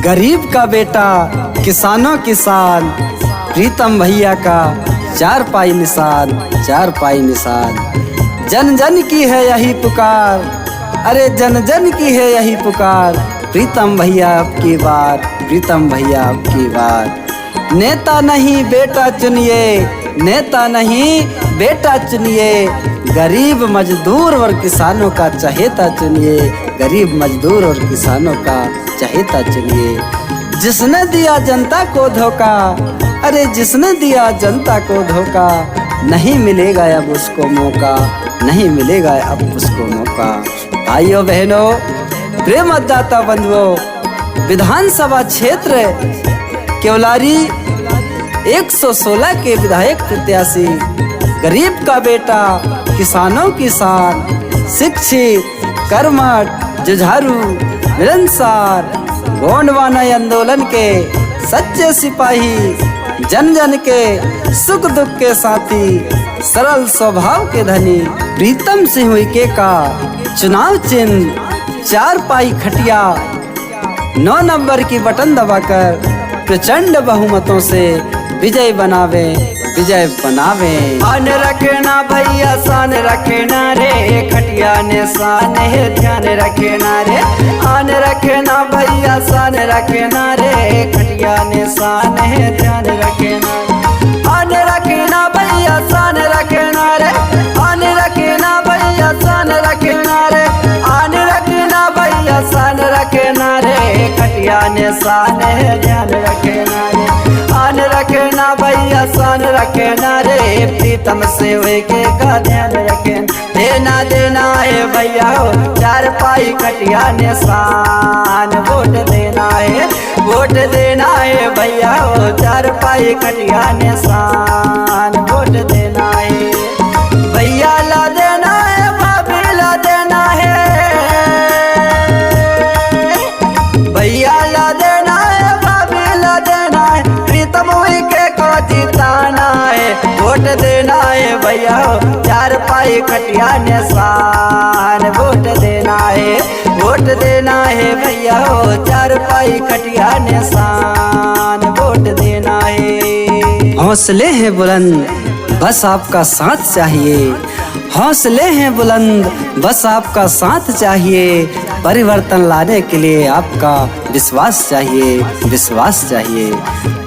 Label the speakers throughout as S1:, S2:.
S1: गरीब का बेटा किसानों किसान, प्रीतम भैया का चार पाई निशान, चार पाई निशान। जन जन की है यही पुकार, अरे जन जन की है यही पुकार, प्रीतम भैया अब की बार, प्रीतम भैया अब की बार। नेता नहीं बेटा चुनिए, नेता नहीं बेटा चुनिए, गरीब मजदूर और किसानों का चहेता चुनिए, गरीब मजदूर और किसानों का चहेता चुनिए। जिसने दिया जनता को धोखा, अरे जिसने दिया जनता को धोखा, नहीं मिलेगा अब उसको मौका, नहीं मिलेगा अब उसको मौका। भाइयों बहनों, प्रेम मतदाता बंधुओं, विधानसभा क्षेत्र केवलारी 116 के विधायक प्रत्याशी, गरीब का बेटा किसानों की शान, शिक्षित कर्मठ जुझारू मिलनसार, गोंडवाना आंदोलन के सच्चे सिपाही, जन जन के सुख दुख के साथी, सरल स्वभाव के धनी, प्रीतम सिंह उइके का चुनाव चिन्ह चार पाई खटिया, 9 नंबर की बटन दबाकर प्रचंड बहुमतों से विजय बनावे, विजय बनावे।
S2: आन रखना भैया शान रखना रे, खटिया ने शान है ध्यान रखना रे। आन रखना भैया शान रखना रे, खटिया ने शान है ध्यान रखना। आन रखना भैया शान रखना रे, आन रखना भैया शान रखना रे, आन रखना भैया शान रखना रे, खटिया ने शान है ध्यान रखना रे। आन रखना भैया शान रखना रे, प्रीतम से के का ध्यान रखना। देना देना है भैया हो चार पाई खटिया ने शान, वोट देना है, वोट देना है भैया हो चार पाई खटिया ने शान, वोट देना है। भैया ला देना है, भाभी ला देना है, भैया ला देना है, भाभी ला देना है, प्रीतम उइके को जिताना है, वोट देना है भैया हो चार पाई खटिया ने शान, वोट देना है, वोट देना है भैया हो चार पाई खटिया ने शान, वोट देना है।
S1: हौसले हैं बुलंद बस आपका साथ चाहिए, हौसले हैं बुलंद बस आपका साथ चाहिए, परिवर्तन लाने के लिए आपका विश्वास चाहिए, विश्वास चाहिए।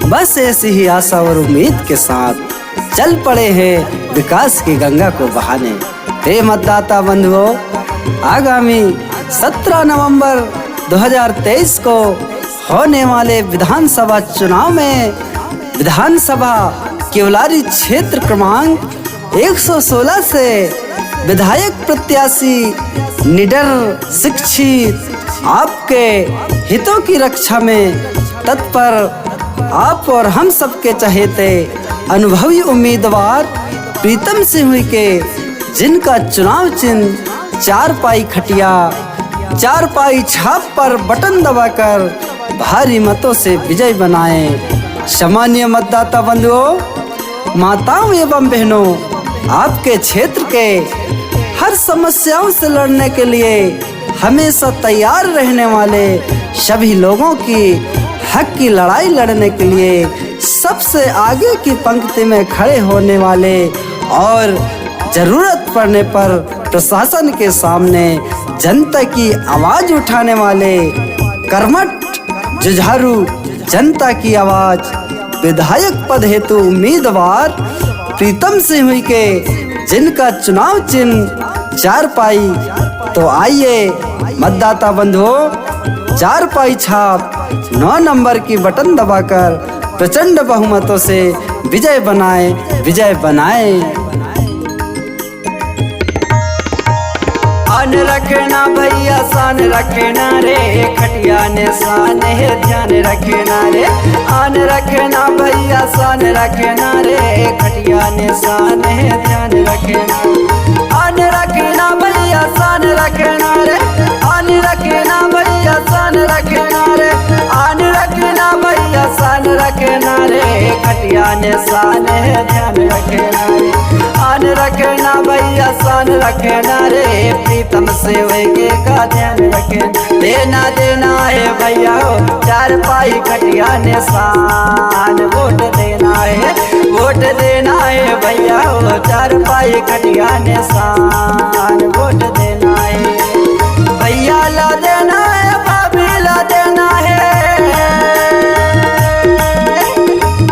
S1: बस ऐसी ही आशा और उम्मीद के साथ चल पड़े हैं विकास की गंगा को बहाने। हे मतदाता बंधुओं, आगामी 17 नवंबर 2023 को होने वाले विधानसभा चुनाव में विधानसभा केवलारी क्षेत्र क्रमांक 116 से विधायक प्रत्याशी निडर शिक्षित, आपके हितों की रक्षा में तत्पर, आप और हम सबके चहेते अनुभवी उम्मीदवार प्रीतम सिंह उइके, जिनका चुनाव चिन्ह चार पाई खटिया, चार पाई छाप पर बटन दबाकर भारी मतों से विजय बनाए। सामान्य मतदाता बंधुओं, माताओं एवं बहनों, आपके क्षेत्र के हर समस्याओं से लड़ने के लिए हमेशा तैयार रहने वाले सभी लोगों की हक की लड़ाई लड़ने के लिए सबसे आगे की पंक्ति में खड़े होने वाले और जरूरत पड़ने पर प्रशासन के सामने जनता की आवाज उठाने वाले कर्मठ जुझारू जनता की आवाज विधायक पद हेतु उम्मीदवार प्रीतम सिंह उइके, जिनका चुनाव चिन्ह चार पाई। तो आइए मतदाता बंधुओं, चार पाई छाप 9 नंबर की बटन दबाकर प्रचंड बहुमतों से विजय बनाए, विजय बनाए।
S2: आन रखना भैया शान रखना रे, खटिया ने शान है ध्यान रखना रे। आन रखना भैया शान रखना रे, खटिया ने शान है ध्यान रखना। आन रखना भैया शान रखना रे, आन रखना भैया शान रखना रे, आन रखना भैया शान रखना रे, खटिया ने शान है ध्यान रखना रे। आन रखना भैया शान रखना रे, प्रीतम से के का ध्यान रखना। देना देना है भैया हो चार पाई खटिया निशान। वोट देना है, वोट देना है भैया हो चार पाई खटिया निशान। वोट देना है भैया ला देना है, भाभी ला देना है,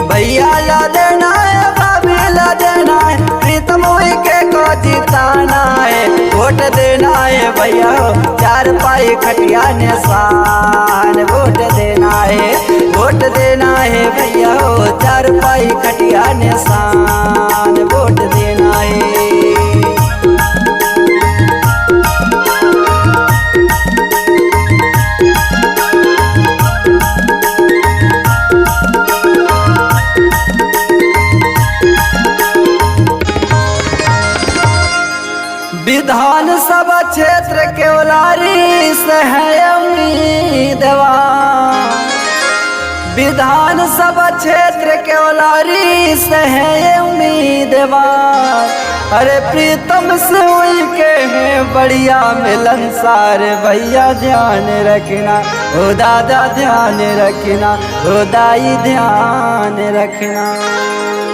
S2: भैया ला देना है, भाभी ला देना है, प्रीतम के को जिताना है। वोट देना है भैया हो चार पाई खटिया निशान। वोट देना है, वोट देना है भैया हो चार पाई खटिया निशान। वोट देना है। विधानसभा क्षेत्र केवलारी से है उम्मीदवार, विधानसभा क्षेत्र केवलारी से है उम्मीदवार। अरे प्रीतम से हुई के हैं बढ़िया मिलनसार। भैया ध्यान रखना, ओ दादा ध्यान रखना, ओ दाई ध्यान रखना।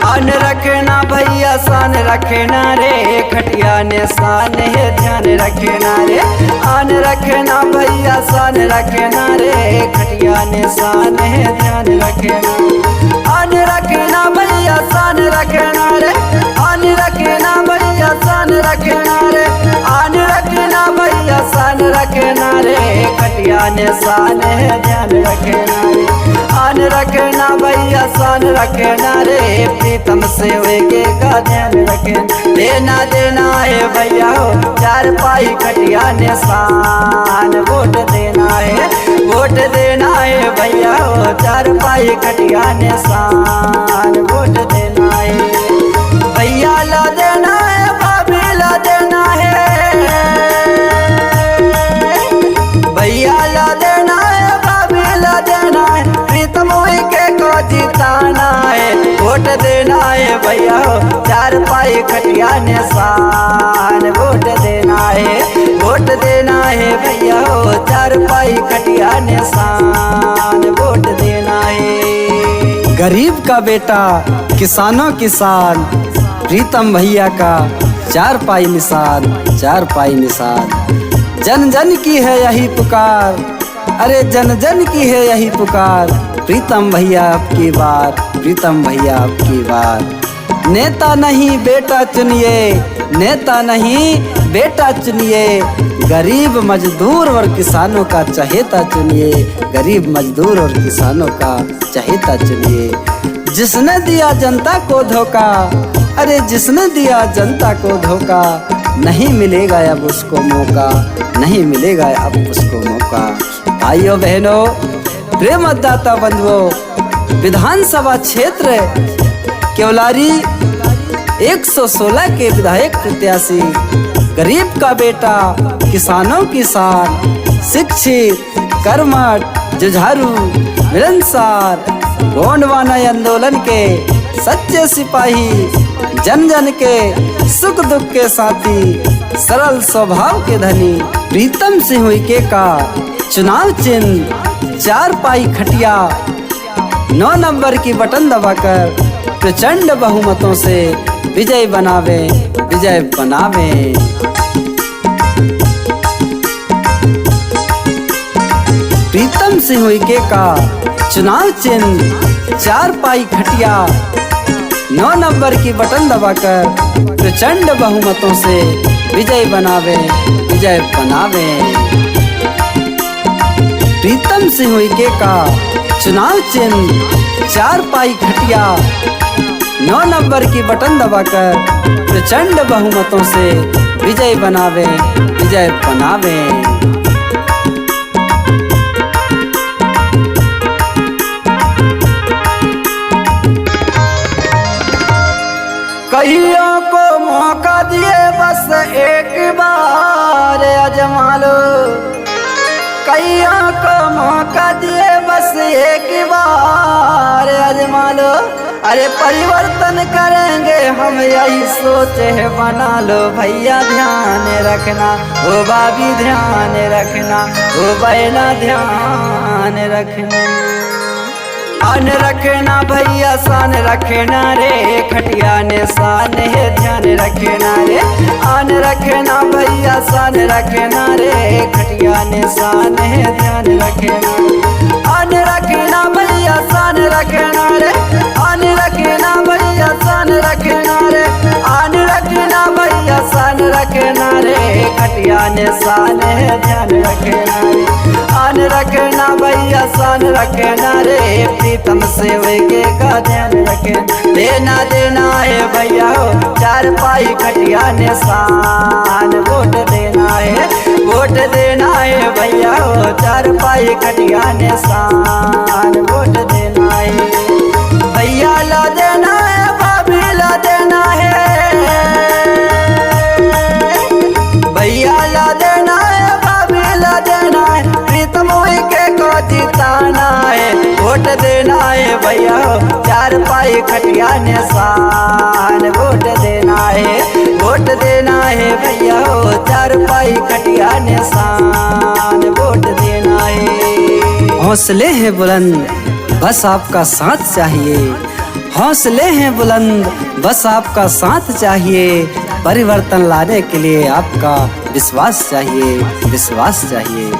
S2: आन रखना भैया शान रखना रे, खटिया निशान है ध्यान रखना रे। आन रखना भैया शान रखना रे, खटिया निशान है ध्यान रखना। आन रखना भैया शान रखना रे, आन रखना भैया शान रखना रे, आन रखना भैया शान रखना रे, खटिया निशान है ध्यान रखना रे। आन रखना भैया शान रखना रे, प्रीतम से के का ध्यान रखना। देना देना है भैया हो चार पाई खटिया निशान। वोट देना है, वोट देना है भैया हो चार पाई खटिया निशान। वोट देना है भैया ला देना है, भाभी ला देना है, भैया ला देना है, भाभी ला देना है, प्रीतम के को जिताना है। वोट देना है भैया हो चार पाई खटिया निशान। वोट देना है, वोट देना है भैया हो चार पाई खटिया निशान। वोट देना है।
S1: गरीब का बेटा किसानों किसान, प्रीतम भैया का चार पाई निशान, चार पाई निशान। जन जन की है यही पुकार, अरे जन जन की है यही पुकार। प्रीतम भैया अब की बार, प्रीतम भैया अब की बार। नेता नहीं बेटा चुनिए, नेता नहीं बेटा चुनिए, गरीब मजदूर और किसानों का चहेता चुनिए, गरीब मजदूर और किसानों का चहेता चुनिए। जिसने दिया जनता को धोखा, अरे जिसने दिया जनता को धोखा, नहीं मिलेगा अब उसको मौका, नहीं मिलेगा अब उसको मौका। भाइयों बहनों, प्रिय मतदाता बंधुओं, विधानसभा क्षेत्र केवलारी 116 के विधायक प्रत्याशी, गरीब का बेटा किसानों की शान, शिक्षित कर्मठ जुझारू मिलनसार, गोंडवाना आंदोलन के सच्चे सिपाही, जन जन के सुख दुख के साथी, सरल स्वभाव के धनी, प्रीतम सिंह उइके का चुनाव चिन्ह चार पाई खटिया 9 नंबर की बटन दबाकर प्रचंड बहुमतों से विजय बनावे, विजय बनावे। प्रीतम सिंह उइके का चुनाव चिन्ह चार पाई खटिया 9 नंबर की बटन दबाकर प्रचंड बहुमतों से विजय बनावे, विजय बनावे। प्रीतम सिंह उइके का चुनाव चिन्ह चार पाई खटिया 9 नंबर की बटन दबाकर प्रचंड बहुमतों से विजय बनावे, विजय बनावे।
S2: कईयों को मौका दिए बस एक बार आजमा लो, भैया को मौका दिए बस एक बार आजमा लो। अरे परिवर्तन करेंगे हम यही सोच है बना लो। भैया ध्यान रखना, ओ भाभी ध्यान रखना, ओ बहना ध्यान रखना। आन रखना भैया शान रखना रे, खटिया ने शान है ध्यान रखना रे। आन रखना भैया शान रखना रे, खटिया ने शान है ध्यान रखना। आन रखना भैया शान रखना रे, आन रखना भैया शान रखना रे। आन रखना भैया शान रखना रे, खटिया ने शान है ध्यान रखना रे। आन रखना भैया शान रखना रे, प्रीतम से वेगे का ध्यान रखना। देना देना है भैया हो चार पाई खटिया ने शान। वोट देना है, वोट देना है भैया हो चार पाई खटिया ने शान। वोट देना है भैया ला देना है, भाभी ला देना है, भैया ला देना है, भाभी ला देना है। प्रीतम के को जिताना है, वोट देना है भैया हो चार पाई खटिया ने शान। वोट देना है, वोट देना है भैया हो चार पाई खटिया ने शान। वोट देना है।
S1: हौसले हैं बुलंद बस आपका साथ चाहिए, हौसले हैं बुलंद बस आपका साथ चाहिए। परिवर्तन लाने के लिए आपका विश्वास चाहिए, विश्वास चाहिए।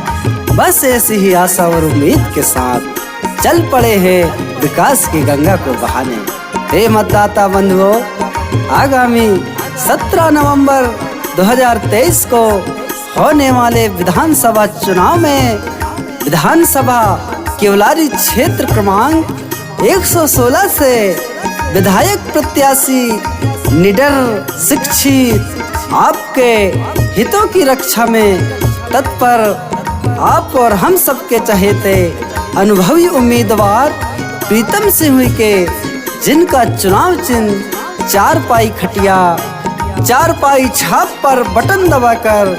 S1: बस ऐसी ही आशा और उम्मीद के साथ चल पड़े हैं विकास की गंगा को बहाने। हे मतदाता बंधुओं, आगामी 17 नवंबर 2023 को होने वाले विधानसभा चुनाव में विधानसभा केवलारी क्षेत्र क्रमांक 116 से विधायक प्रत्याशी निडर शिक्षित आपके हितों की रक्षा में तत्पर, आप और हम सबके चहेते अनुभवी उम्मीदवार प्रीतम सिंह के, जिनका चुनाव चिन्ह चार पाई खटिया, चार पाई छाप पर बटन दबाकर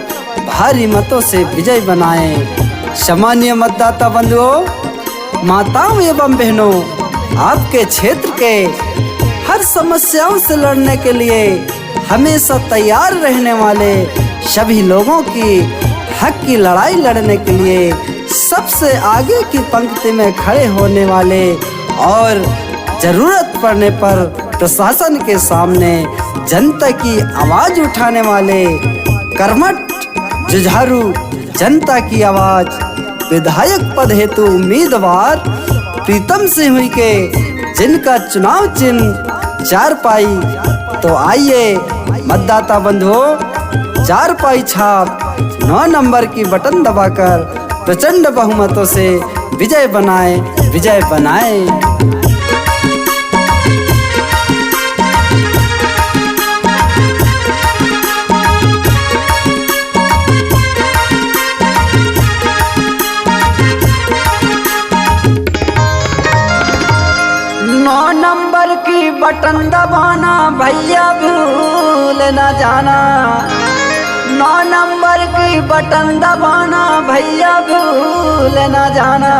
S1: भारी मतों से विजय बनाएं। सामान्य मतदाता बंधुओं, माताओं एवं बहनों, आपके क्षेत्र के हर समस्याओं से लड़ने के लिए हमेशा तैयार रहने वाले सभी लोगों की हक की लड़ाई लड़ने के लिए सबसे आगे की पंक्ति में खड़े होने वाले और जरूरत पड़ने पर प्रशासन के सामने जनता की आवाज उठाने वाले कर्मठ जुझारू जनता की आवाज विधायक पद हेतु उम्मीदवार प्रीतम सिंह के, जिनका चुनाव चिन्ह चार पाई। तो आइए मतदाता बंधुओं, चार पाई छाप 9 नंबर की बटन दबाकर प्रचंड बहुमतों से विजय बनाए, विजय बनाए।
S2: बटन दबाना भैया भूल न जाना। 9 नंबर की बटन दबाना भैया भूल न जाना।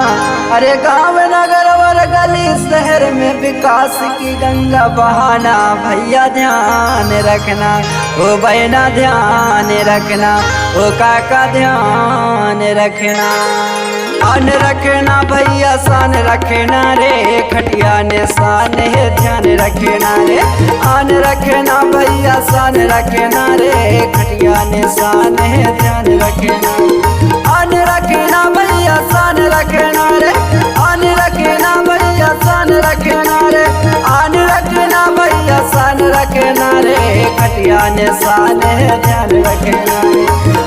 S2: अरे गांव नगर और गली शहर में विकास की गंगा बहाना। भैया ध्यान रखना, ओ बहना ध्यान रखना, ओ काका ध्यान रखना। आन रखना भैया शान रखना रे, खटिया ने शान है ध्यान रखना रे। आन रखना भैया शान रखना रे, खटिया ने शान है ध्यान रखना। आन रखना भैया शान रखना रे, आन रखना भैया शान रखना रे। आन रखना भैया शान रखना रे, खटिया ने शान है ध्यान रखना रे।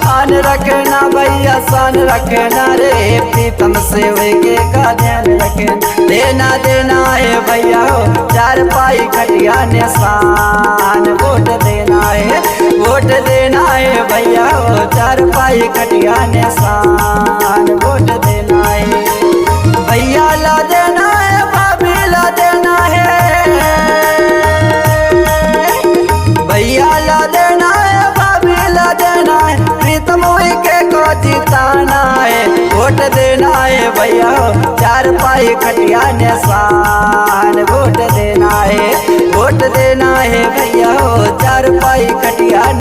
S2: आन रखना भैया शान रखना रे, प्रीतम से वेगे का ध्यान रखना। देना देना है भैया हो चार पाई खटिया ने शान। वोट देना है, वोट देना है भैया हो चार पाई खटिया ने शान। वोट देना है भैया ला देना है, भाभी ला देना है, भैया ला देना है, भाभी ला देना है। प्रीतम के को जिताना है, वोट देना है भैया हो चार पाई खटिया निशान, वोट देना है, वोट देना है भैया हो चार पाई खटिया